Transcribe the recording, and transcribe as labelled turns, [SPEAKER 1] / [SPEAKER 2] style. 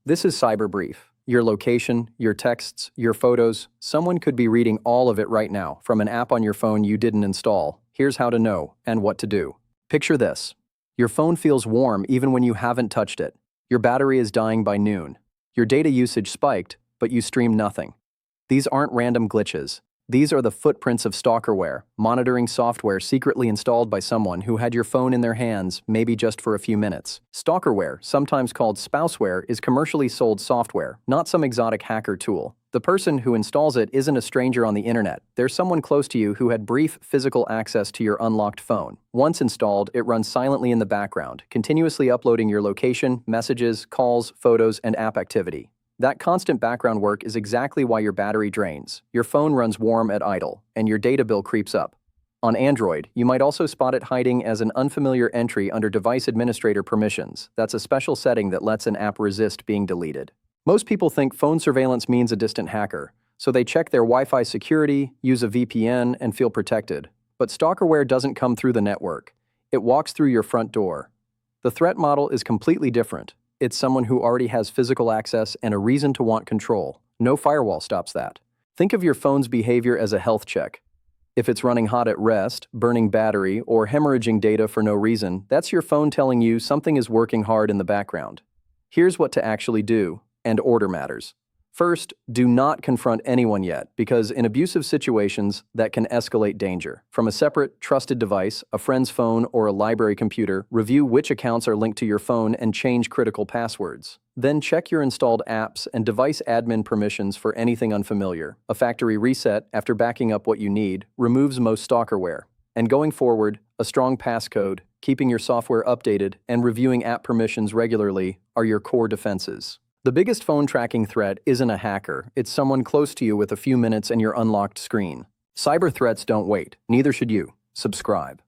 [SPEAKER 1] This is Cyber Brief. Your location, your texts, your photos, someone could be reading all of it right now from an app on your phone you didn't install. Here's how to know and what to do. Picture this. Your phone feels warm even when you haven't touched it. Your battery is dying by noon. Your data usage spiked, but you stream nothing. These aren't random glitches. These are the footprints of Stalkerware, monitoring software secretly installed by someone who had your phone in their hands, maybe just for a few minutes. Stalkerware, sometimes called spouseware, is commercially sold software, not some exotic hacker tool. The person who installs it isn't a stranger on the internet. They're someone close to you who had brief physical access to your unlocked phone. Once installed, it runs silently in the background, continuously uploading your location, messages, calls, photos, and app activity. That constant background work is exactly why your battery drains, your phone runs warm at idle, and your data bill creeps up. On Android, you might also spot it hiding as an unfamiliar entry under Device Administrator Permissions. That's a special setting that lets an app resist being deleted. Most people think phone surveillance means a distant hacker, so they check their Wi-Fi security, use a VPN, and feel protected. But Stalkerware doesn't come through the network. It walks through your front door. The threat model is completely different. It's someone who already has physical access and a reason to want control. No firewall stops that. Think of your phone's behavior as a health check. If it's running hot at rest, burning battery, or hemorrhaging data for no reason, that's your phone telling you something is working hard in the background. Here's what to actually do, and order matters. First, do not confront anyone yet, because in abusive situations, that can escalate danger. From a separate, trusted device, a friend's phone, or a library computer, review which accounts are linked to your phone and change critical passwords. Then check your installed apps and device admin permissions for anything unfamiliar. A factory reset, after backing up what you need, removes most stalkerware. And going forward, a strong passcode, keeping your software updated, and reviewing app permissions regularly are your core defenses. The biggest phone tracking threat isn't a hacker, it's someone close to you with a few minutes and your unlocked screen. Cyber threats don't wait, neither should you. Subscribe.